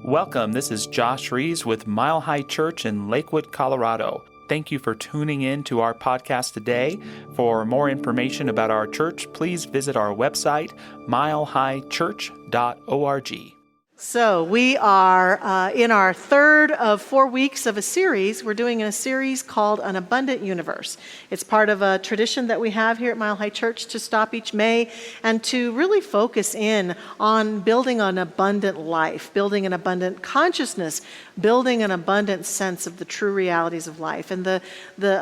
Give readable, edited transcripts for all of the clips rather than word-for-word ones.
Welcome, this is Josh Reeves with Mile High Church in Lakewood, Colorado. Thank you for tuning in to our podcast today. For more information about our church, please visit our website, milehighchurch.org. So we are in our third of 4 weeks of a series. We're doing a series called An Abundant Universe. It's part of a tradition that we have here at Mile High Church to stop each May and to really focus in on building an abundant life, building an abundant consciousness, building an abundant sense of the true realities of life. And the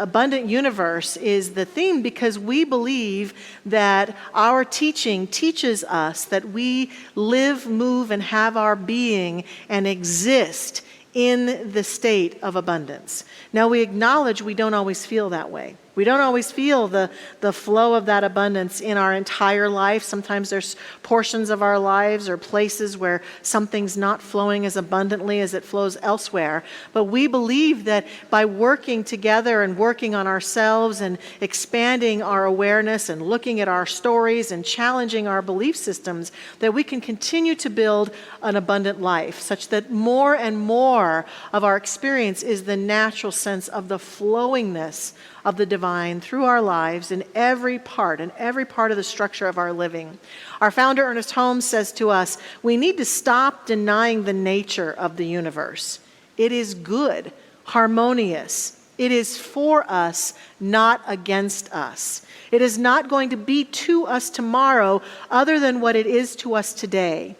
abundant universe is the theme because we believe that our teaching teaches us that we live, move, and have our being and exist in the state of abundance. Now, we acknowledge we don't always feel that way. We don't always feel the flow of that abundance in our entire life. Sometimes there's portions of our lives or places where something's not flowing as abundantly as it flows elsewhere. But we believe that by working together and working on ourselves and expanding our awareness and looking at our stories and challenging our belief systems, that we can continue to build an abundant life such that more and more of our experience is the natural sense of the flowingness of the divine through our lives in every part of the structure of our living. Our founder, Ernest Holmes, says to us, we need to stop denying the nature of the universe. It is good, harmonious. It is for us, not against us. It is not going to be to us tomorrow other than what it is to us today.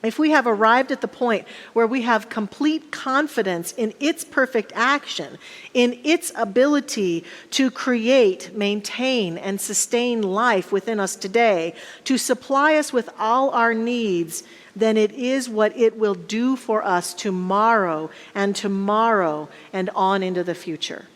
If we have arrived at the point where we have complete confidence in its perfect action, in its ability to create, maintain, and sustain life within us today, to supply us with all our needs, then it is what it will do for us tomorrow and on into the future.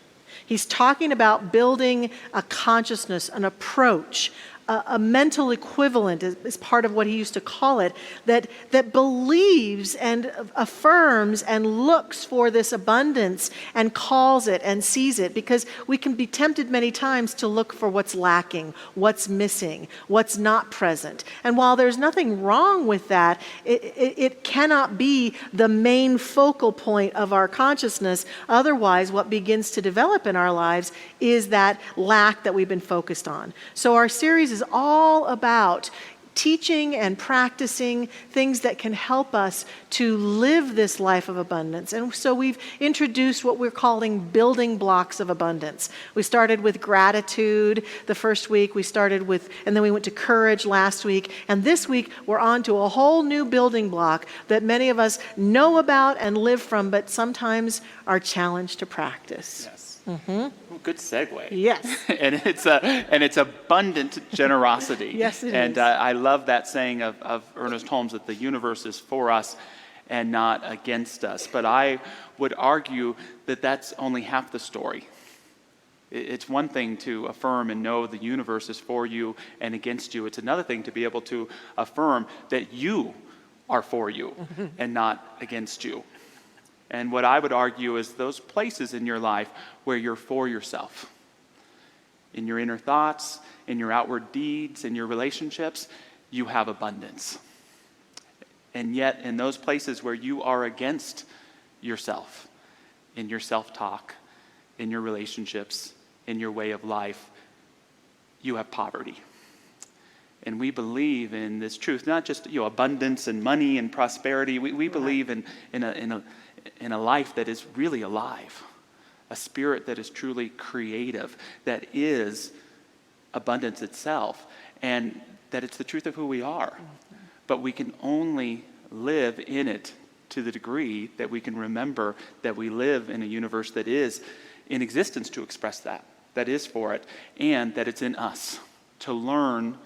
He's talking about building a consciousness, an approach, a mental equivalent is part of what he used to call it, that believes and affirms and looks for this abundance and calls it and sees it, because we can be tempted many times to look for what's lacking, what's missing, what's not present. And while there's nothing wrong with that, it cannot be the main focal point of our consciousness. Otherwise, what begins to develop in our lives is that lack that we've been focused on. So our series is all about teaching and practicing things that can help us to live this life of abundance. And so we've introduced what we're calling building blocks of abundance. We started with gratitude the first week, and then we went to courage last week, and this week we're on to a whole new building block that many of us know about and live from, but sometimes are challenged to practice. Yes. Mm-hmm. Well, good segue. Yes. and it's abundant generosity. Yes, it is. And I love that saying of Ernest Holmes that the universe is for us and not against us. But I would argue that that's only half the story. It's one thing to affirm and know the universe is for you and against you. It's another thing to be able to affirm that you are for you and not against you. And what I would argue is those places in your life where you're for yourself, in your inner thoughts, in your outward deeds, in your relationships, you have abundance. And yet in those places where you are against yourself, in your self-talk, in your relationships, in your way of life, you have poverty. And we believe in this truth, not just abundance and money and prosperity. We believe in a life that is really alive, a spirit that is truly creative, that is abundance itself, and that it's the truth of who we are. But we can only live in it to the degree that we can remember that we live in a universe that is in existence to express that is for it, and that it's in us to learn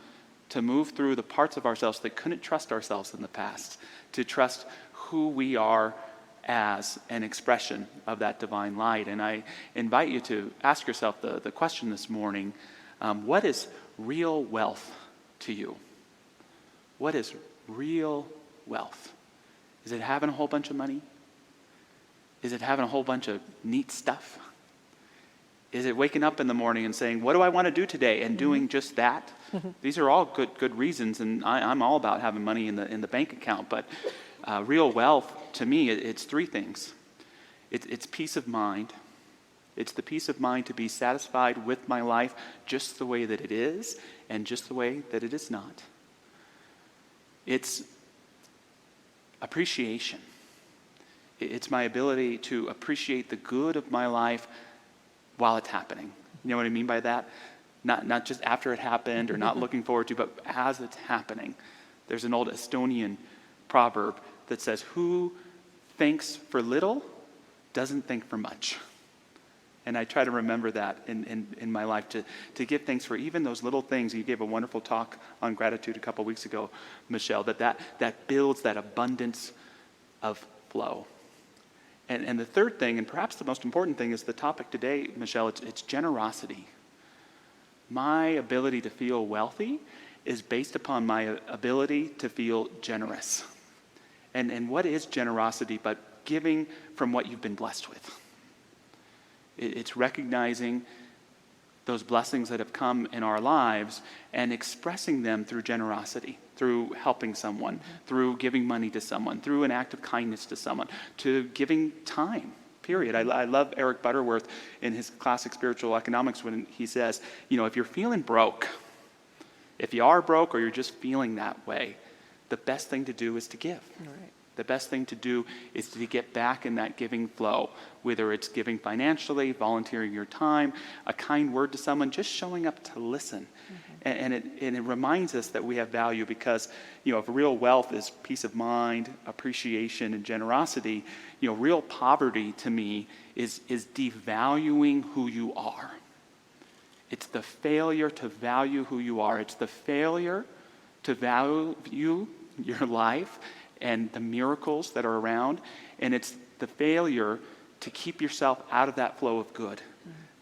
to move through the parts of ourselves that couldn't trust ourselves in the past, to trust who we are as an expression of that divine light. And I invite you to ask yourself the question this morning, what is real wealth to you? What is real wealth? Is it having a whole bunch of money? Is it having a whole bunch of neat stuff? Is it waking up in the morning and saying, what do I want to do today? And doing just that? These are all good reasons, and I'm all about having money in the bank account. But real wealth, to me, it's three things. It's peace of mind. It's the peace of mind to be satisfied with my life just the way that it is and just the way that it is not. It's appreciation. It's my ability to appreciate the good of my life while it's happening. You know what I mean by that? Not just after it happened or not looking forward to, but as it's happening. There's an old Estonian proverb that says, "Who thinks for little doesn't think for much." And I try to remember that in my life, to give thanks for even those little things. You gave a wonderful talk on gratitude a couple weeks ago, Michelle, that builds that abundance of flow. And the third thing, and perhaps the most important thing, is the topic today, Michelle. It's generosity. My ability to feel wealthy is based upon my ability to feel generous. And what is generosity but giving from what you've been blessed with? It's recognizing those blessings that have come in our lives and expressing them through generosity, through helping someone, through giving money to someone, through an act of kindness to someone, to giving time, period. I love Eric Butterworth in his classic Spiritual Economics when he says, if you're feeling broke, if you are broke or you're just feeling that way, the best thing to do is to give. Right. The best thing to do is to get back in that giving flow, whether it's giving financially, volunteering your time, a kind word to someone, just showing up to listen. And it reminds us that we have value because, if real wealth is peace of mind, appreciation, and generosity, real poverty to me is devaluing who you are. It's the failure to value who you are. It's the failure to value your life and the miracles that are around, and it's the failure to keep yourself out of that flow of good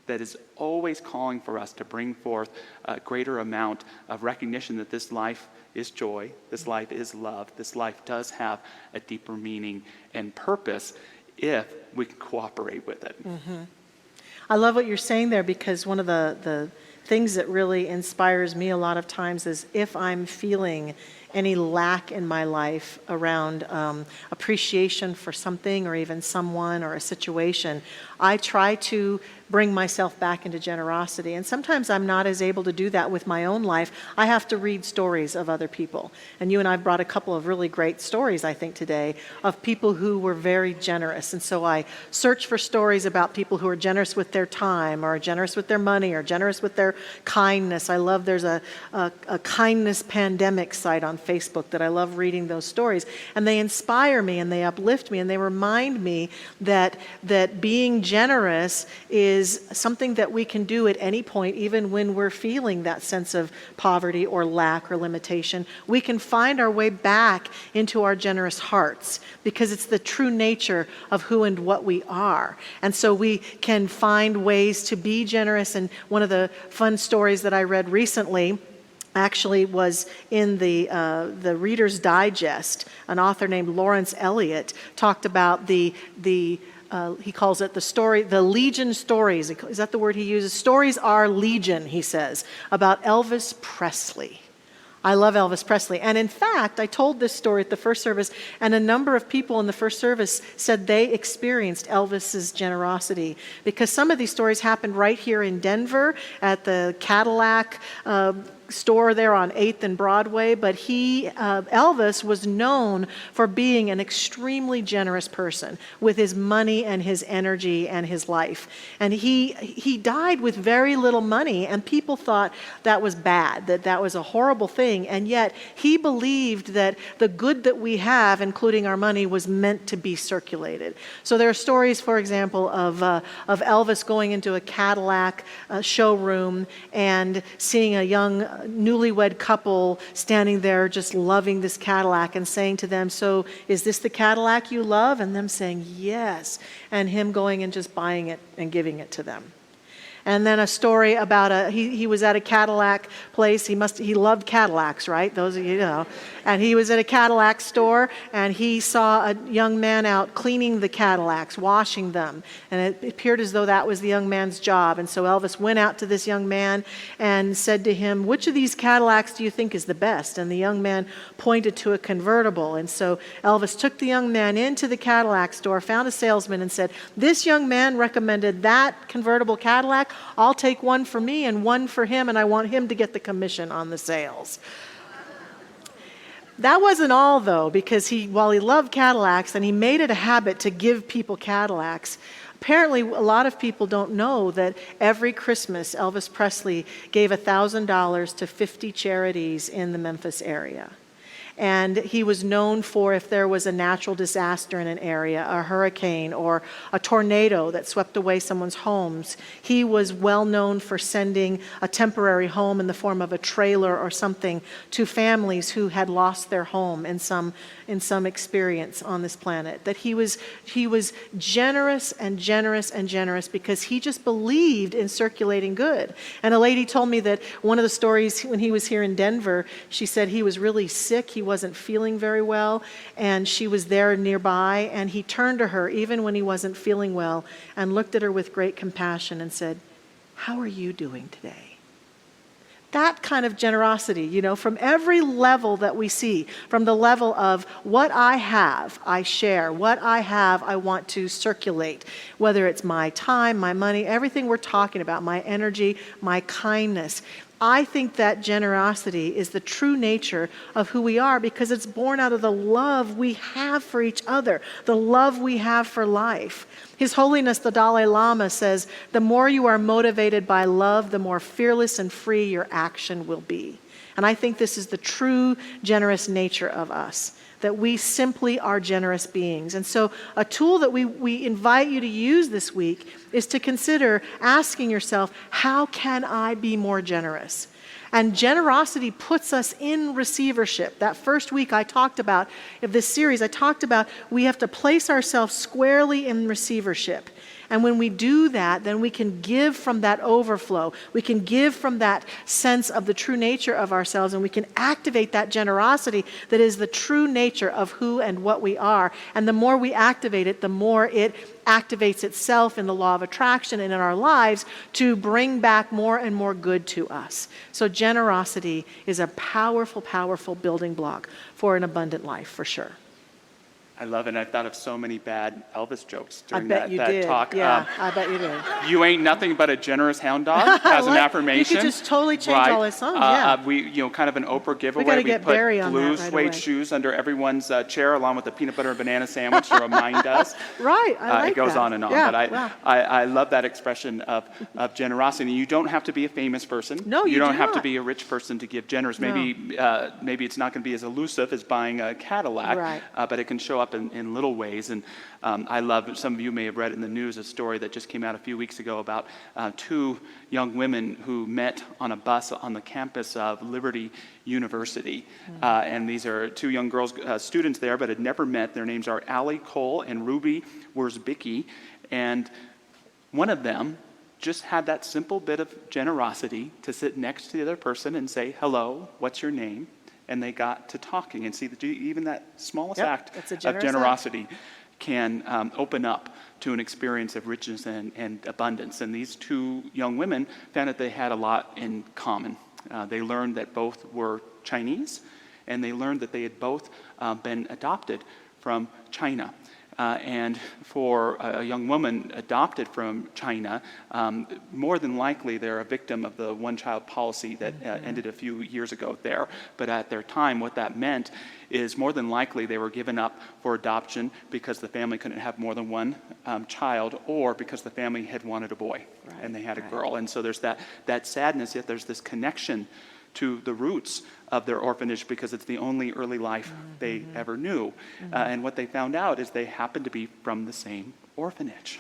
that is always calling for us to bring forth a greater amount of recognition that this life is joy, this life is love, this life does have a deeper meaning and purpose if we can cooperate with it. I love what you're saying there, because one of the things that really inspires me a lot of times is if I'm feeling any lack in my life around appreciation for something or even someone or a situation, I try to bring myself back into generosity. And sometimes I'm not as able to do that with my own life. I have to read stories of other people. And you and I brought a couple of really great stories, I think, today of people who were very generous. And so I search for stories about people who are generous with their time or generous with their money or generous with their kindness. I love, there's a kindness pandemic site on Facebook that I love reading those stories. And they inspire me and they uplift me and they remind me that being generous is something that we can do at any point, even when we're feeling that sense of poverty or lack or limitation. We can find our way back into our generous hearts because it's the true nature of who and what we are. And so we can find ways to be generous. And one of the fun stories that I read recently actually was in the Reader's Digest. An author named Lawrence Elliott talked about he calls it the Legion stories. Is that the word he uses? Stories are legion, he says, about Elvis Presley. I love Elvis Presley. And in fact, I told this story at the first service, and a number of people in the first service said they experienced Elvis's generosity because some of these stories happened right here in Denver at the Cadillac store there on 8th and Broadway, but Elvis was known for being an extremely generous person with his money and his energy and his life. And he died with very little money, and people thought that was bad, that was a horrible thing, and yet he believed that the good that we have, including our money, was meant to be circulated. So there are stories, for example, of Elvis going into a Cadillac showroom and seeing a young newlywed couple standing there just loving this Cadillac and saying to them, "So is this the Cadillac you love?" And them saying, "Yes." And him going and just buying it and giving it to them. And then a story about he was at a Cadillac place. He loved Cadillacs, right? Those of you know. And he was at a Cadillac store, and he saw a young man out cleaning the Cadillacs, washing them. And it appeared as though that was the young man's job. And so Elvis went out to this young man and said to him, "Which of these Cadillacs do you think is the best?" And the young man pointed to a convertible. And so Elvis took the young man into the Cadillac store, found a salesman, and said, "This young man recommended that convertible Cadillac. I'll take one for me and one for him, and I want him to get the commission on the sales." That wasn't all, though, because while he loved Cadillacs and he made it a habit to give people Cadillacs, apparently a lot of people don't know that every Christmas Elvis Presley gave $1,000 to 50 charities in the Memphis area. And he was known for, if there was a natural disaster in an area, a hurricane or a tornado that swept away someone's homes, he was well known for sending a temporary home in the form of a trailer or something to families who had lost their home in some experience on this planet. That he was generous and generous and generous because he just believed in circulating good. And a lady told me that one of the stories when he was here in Denver, she said he was really sick. He wasn't feeling very well, and she was there nearby, and he turned to her even when he wasn't feeling well and looked at her with great compassion and said, "How are you doing today?" That kind of generosity, from every level that we see, from the level of what I have, I share. What I have, I want to circulate. Whether it's my time, my money, everything we're talking about, my energy, my kindness. I think that generosity is the true nature of who we are because it's born out of the love we have for each other, the love we have for life. His Holiness the Dalai Lama says, the more you are motivated by love, the more fearless and free your action will be. And I think this is the true generous nature of us, that we simply are generous beings. And so a tool that we invite you to use this week is to consider asking yourself, how can I be more generous? And generosity puts us in receivership. That first week I talked about, of this series, I talked about we have to place ourselves squarely in receivership. And when we do that, then we can give from that overflow. We can give from that sense of the true nature of ourselves, and we can activate that generosity that is the true nature of who and what we are. And the more we activate it, the more it activates itself in the law of attraction and in our lives to bring back more and more good to us. So generosity is a powerful, powerful building block for an abundant life, for sure. I love it. And I thought of so many bad Elvis jokes during that talk. Yeah, I bet you did. You ain't nothing but a generous hound dog as an affirmation. You could just totally change all his songs, yeah. We, kind of an Oprah giveaway. We got to get Barry on that blue right suede away. shoes under everyone's chair along with a peanut butter and banana sandwich to remind us. Right, I like it goes that. on and on. Yeah, But I love that expression of generosity. You don't have to be a famous person. No, you don't do have to not. be a rich person to give generous. No. Maybe it's not going to be as elusive as buying a Cadillac, Right. But it can show up in little ways. And I love, some of you may have read in the news, a story that just came out a few weeks ago about two young women who met on a bus on the campus of Liberty University. And these are two young girls, students there, but had never met. Their names are Allie Cole and Ruby Wierzbicki. And one of them just had that simple bit of generosity to sit next to the other person and say, "Hello, what's your name?" And they got to talking, and see that even that smallest act of generosity can open up to an experience of richness and abundance. And these two young women found that they had a lot in common. They learned that both were Chinese, and they learned that they had both been adopted from China. And for a young woman adopted from China, more than likely they're a victim of the one-child policy that ended a few years ago there. But at their time, what that meant is more than likely they were given up for adoption because the family couldn't have more than one child, or because the family had wanted a boy and they had a girl. And so there's that sadness, yet there's this connection to the roots of their orphanage because it's the only early life they ever knew. And what they found out is they happened to be from the same orphanage,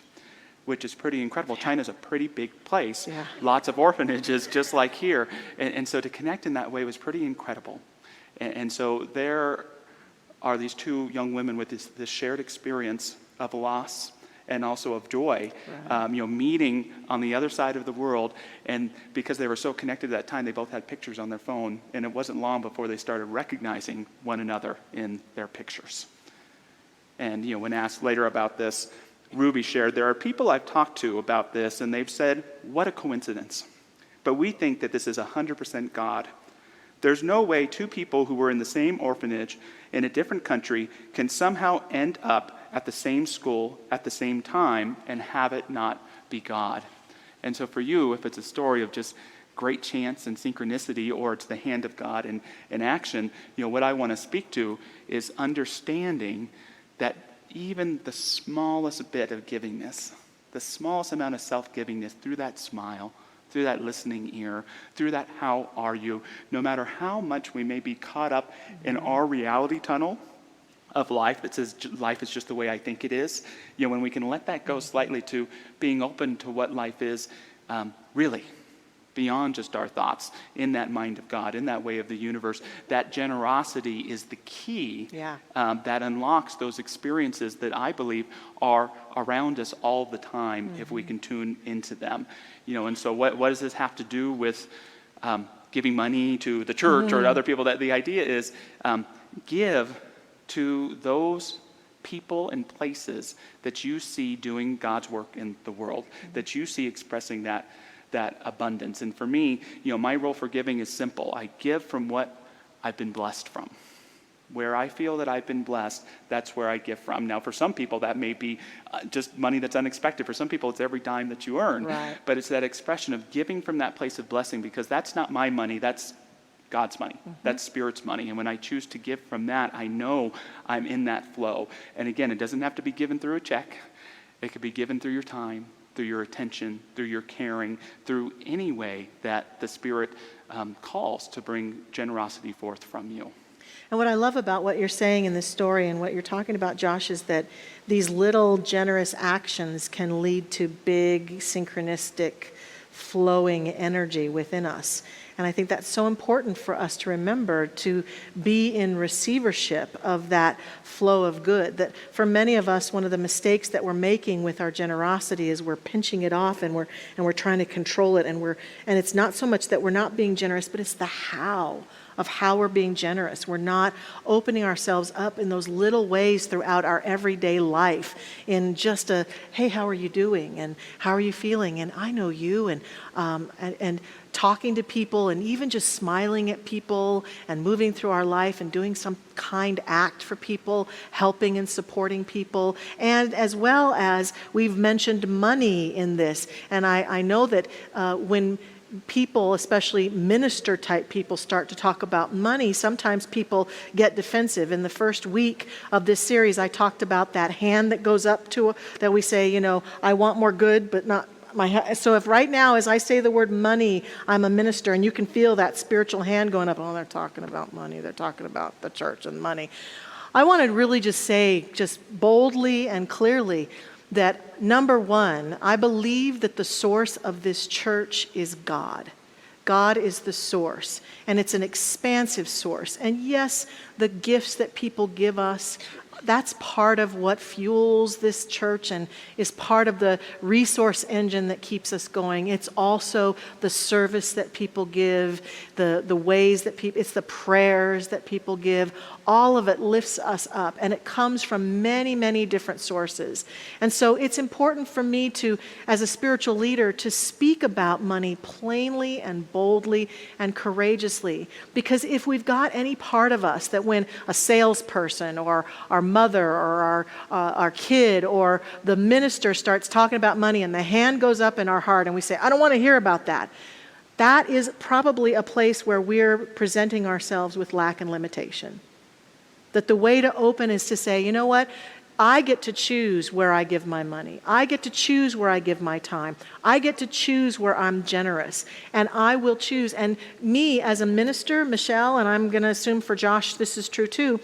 which is pretty incredible. China's a pretty big place, lots of orphanages just like here. And so to connect in that way was pretty incredible. And so there are these two young women with this shared experience of loss and also of joy, meeting on the other side of the world. And because they were so connected at that time, they both had pictures on their phone, and it wasn't long before they started recognizing one another in their pictures. And when asked later about this, Ruby shared, there are people I've talked to about this, and they've said, what a coincidence. But we think that this is 100% God. There's no way two people who were in the same orphanage in a different country can somehow end up at the same school at the same time and have it not be God. And so for you, if it's a story of just great chance and synchronicity, or it's the hand of God in action, what I want to speak to is understanding that even the smallest bit of givingness, the smallest amount of self-givingness through that smile, through that listening ear, through that how are you, no matter how much we may be caught up in our reality tunnel of life that says life is just the way I think it is, when we can let that go slightly to being open to what life is really beyond just our thoughts, in that mind of God, in that way of the universe, that generosity is the key that unlocks those experiences that I believe are around us all the time if we can tune into them. And so what does this have to do with giving money to the church or other people? That the idea is give to those people and places that you see doing God's work in the world, that you see expressing that abundance. And for me, my role for giving is simple. I give from what I've been blessed from. Where I feel that I've been blessed, that's where I give from. Now, for some people, that may be just money that's unexpected. For some people, it's every dime that you earn. Right. But it's that expression of giving from that place of blessing, because that's not my money, that's God's money. That's Spirit's money. And when I choose to give from that, I know I'm in that flow. And again, it doesn't have to be given through a check. It could be given through your time, through your attention, through your caring, through any way that the Spirit calls to bring generosity forth from you. And what I love about what you're saying in this story and what you're talking about, Josh, is that these little generous actions can lead to big synchronistic flowing energy within us. And I think that's so important for us to remember, to be in receivership of that flow of good. That for many of us, one of the mistakes that we're making with our generosity is we're pinching it off and we're trying to control it, and it's not so much that we're not being generous, but it's the how of how we're being generous. We're not opening ourselves up in those little ways throughout our everyday life in just a, hey, how are you doing? And how are you feeling? And I know you, and talking to people, and even just smiling at people and moving through our life and doing some kind act for people, helping and supporting people. And as well as we've mentioned money in this. And I know that when people, especially minister type people, start to talk about money, sometimes people get defensive. In the first week of this series, I talked about that hand that goes up to, that we say, I want more good, but not my. So if right now, as I say the word money, I'm a minister, and you can feel that spiritual hand going up, oh, they're talking about money, they're talking about the church and money. I want to really just say, just boldly and clearly, that number one, I believe that the source of this church is God. God is the source, and it's an expansive source. And yes, the gifts that people give us, that's part of what fuels this church and is part of the resource engine that keeps us going. It's also the service that people give, the ways that people, it's the prayers that people give. All of it lifts us up, and it comes from many, many different sources. And so it's important for me to, as a spiritual leader, to speak about money plainly and boldly and courageously. Because if we've got any part of us that when a salesperson or our mother or our kid or the minister starts talking about money and the hand goes up in our heart and we say, I don't want to hear about that, that is probably a place where we're presenting ourselves with lack and limitation. That the way to open is to say, you know what? I get to choose where I give my money. I get to choose where I give my time. I get to choose where I'm generous. And I will choose. And me as a minister, Michelle, and I'm going to assume for Josh this is true too,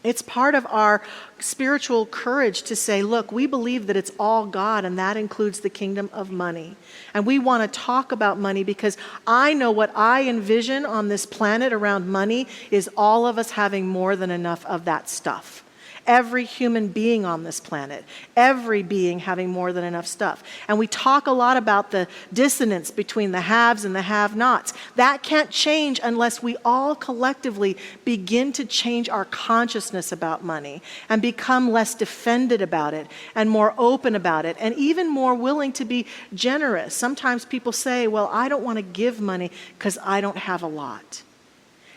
it's part of our spiritual courage to say, look, we believe that it's all God, and that includes the kingdom of money. And we want to talk about money because I know what I envision on this planet around money is all of us having more than enough of that stuff. every human being on this planet, every being having more than enough stuff. And we talk a lot about the dissonance between the haves and the have-nots. That can't change unless we all collectively begin to change our consciousness about money and become less defended about it and more open about it and even more willing to be generous. Sometimes people say, well, I don't want to give money because I don't have a lot.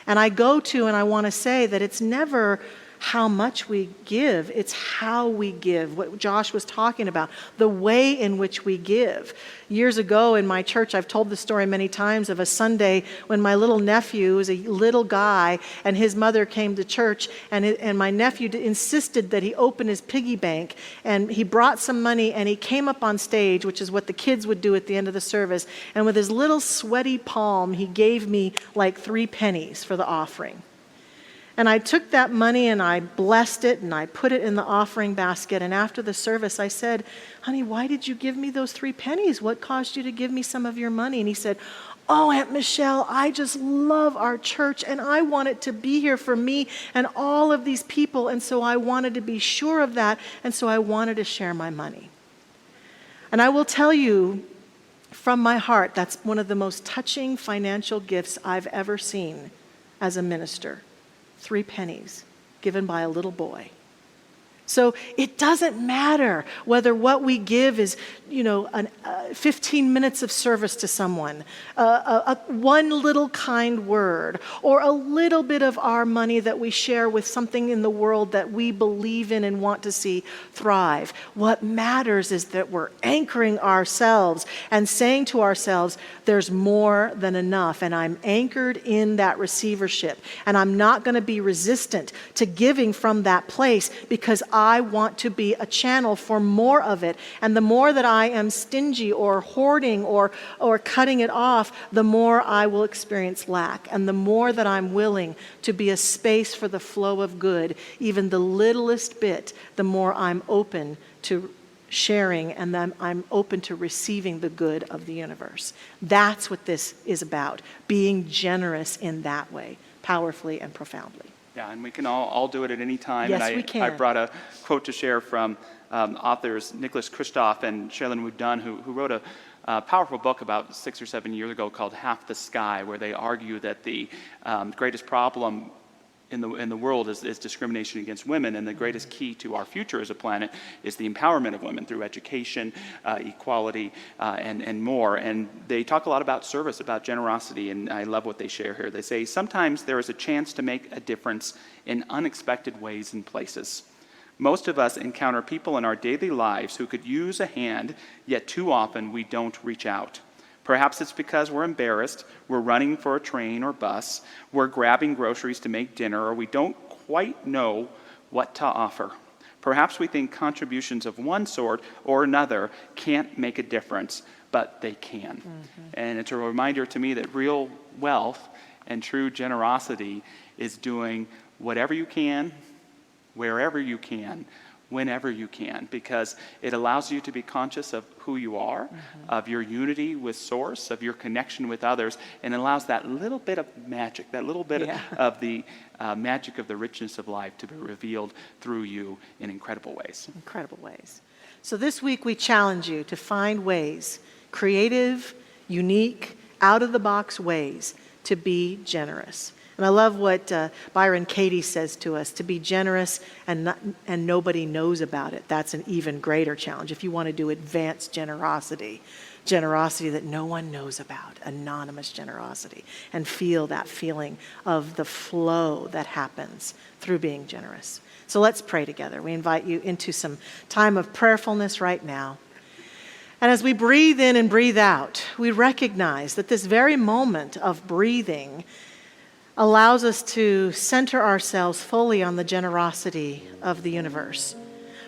And I want to say that it's never how much we give, it's how we give, what Josh was talking about, the way in which we give. Years ago in my church, I've told the story many times of a Sunday when my little nephew was a little guy and his mother came to church and my nephew insisted that he open his piggy bank and he brought some money and he came up on stage, which is what the kids would do at the end of the service, and with his little sweaty palm, he gave me like 3 pennies for the offering. And I took that money and I blessed it and I put it in the offering basket. And after the service, I said, honey, why did you give me those 3 pennies? What caused you to give me some of your money? And he said, oh, Aunt Michelle, I just love our church and I want it to be here for me and all of these people. And so I wanted to be sure of that. And so I wanted to share my money. And I will tell you from my heart, that's one of the most touching financial gifts I've ever seen as a minister. 3 pennies given by a little boy. So it doesn't matter whether what we give is, 15 minutes of service to someone, one little kind word, or a little bit of our money that we share with something in the world that we believe in and want to see thrive. What matters is that we're anchoring ourselves and saying to ourselves, there's more than enough, and I'm anchored in that receivership, and I'm not going to be resistant to giving from that place because I want to be a channel for more of it. And the more that I am stingy or hoarding or cutting it off, the more I will experience lack. And the more that I'm willing to be a space for the flow of good, even the littlest bit, the more I'm open to sharing and then I'm open to receiving the good of the universe. That's what this is about, being generous in that way, powerfully and profoundly. Yeah, and we can all do it at any time. Yes, and we can. I brought a quote to share from authors Nicholas Kristof and Shailene Wood Dunn, who wrote a powerful book about 6 or 7 years ago called Half the Sky, where they argue that the greatest problem in the world is discrimination against women, and the greatest key to our future as a planet is the empowerment of women through education, equality, and more. And they talk a lot about service, about generosity, and I love what they share here. They say, sometimes there is a chance to make a difference in unexpected ways and places. Most of us encounter people in our daily lives who could use a hand, yet too often we don't reach out. Perhaps it's because we're embarrassed, we're running for a train or bus, we're grabbing groceries to make dinner, or we don't quite know what to offer. Perhaps we think contributions of one sort or another can't make a difference, but they can. Mm-hmm. And it's a reminder to me that real wealth and true generosity is doing whatever you can, wherever you can, whenever you can, because it allows you to be conscious of who you are, mm-hmm. of your unity with Source, of your connection with others, and it allows that little bit of magic, that little bit of the magic of the richness of life to be revealed through you in incredible ways. Incredible ways. So this week we challenge you to find ways, creative, unique, out-of-the-box ways to be generous. And I love what Byron Katie says to us, to be generous and nobody knows about it. That's an even greater challenge. If you want to do advanced generosity that no one knows about, anonymous generosity, and feel that feeling of the flow that happens through being generous. So let's pray together. We invite you into some time of prayerfulness right now. And as we breathe in and breathe out, we recognize that this very moment of breathing allows us to center ourselves fully on the generosity of the universe.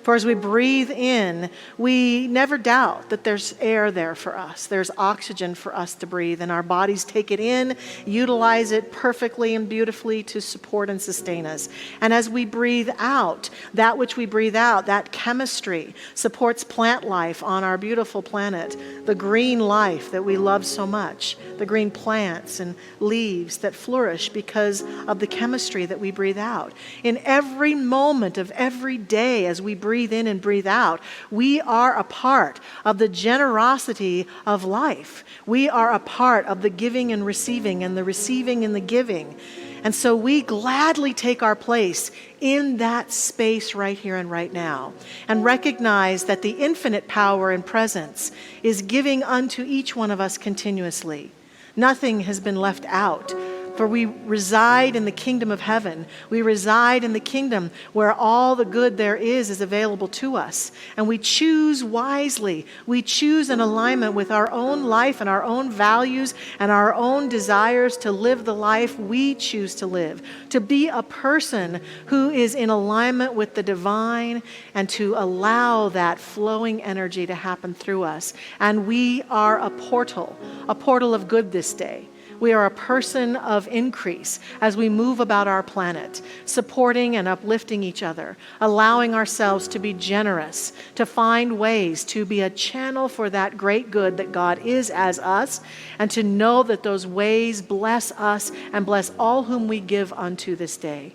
For as we breathe in, we never doubt that there's air there for us. There's oxygen for us to breathe, and our bodies take it in, utilize it perfectly and beautifully to support and sustain us. And as we breathe out, that which we breathe out, that chemistry supports plant life on our beautiful planet, the green life that we love so much, the green plants and leaves that flourish because of the chemistry that we breathe out. In every moment of every day as we breathe in and breathe out, we are a part of the generosity of life. We are a part of the giving and receiving and the receiving and the giving. And so we gladly take our place in that space right here and right now and recognize that the infinite power and presence is giving unto each one of us continuously. Nothing has been left out. For we reside in the kingdom of heaven. We reside in the kingdom where all the good there is available to us. And we choose wisely. We choose in alignment with our own life and our own values and our own desires to live the life we choose to live. To be a person who is in alignment with the divine and to allow that flowing energy to happen through us. And we are a portal of good this day. We are a person of increase as we move about our planet, supporting and uplifting each other, allowing ourselves to be generous, to find ways to be a channel for that great good that God is as us, and to know that those ways bless us and bless all whom we give unto this day.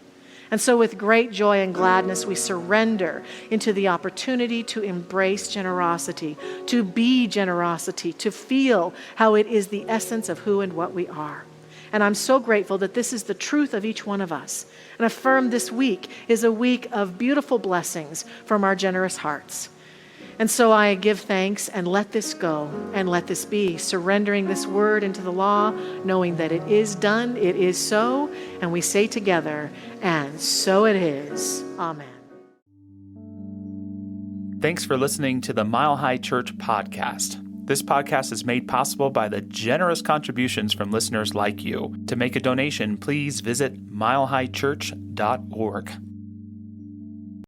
And so with great joy and gladness, we surrender into the opportunity to embrace generosity, to be generosity, to feel how it is the essence of who and what we are. And I'm so grateful that this is the truth of each one of us. And affirm this week is a week of beautiful blessings from our generous hearts. And so I give thanks and let this go and let this be, surrendering this word into the law, knowing that it is done, it is so, and we say together, and so it is. Amen. Thanks for listening to the Mile High Church podcast. This podcast is made possible by the generous contributions from listeners like you. To make a donation, please visit milehighchurch.org.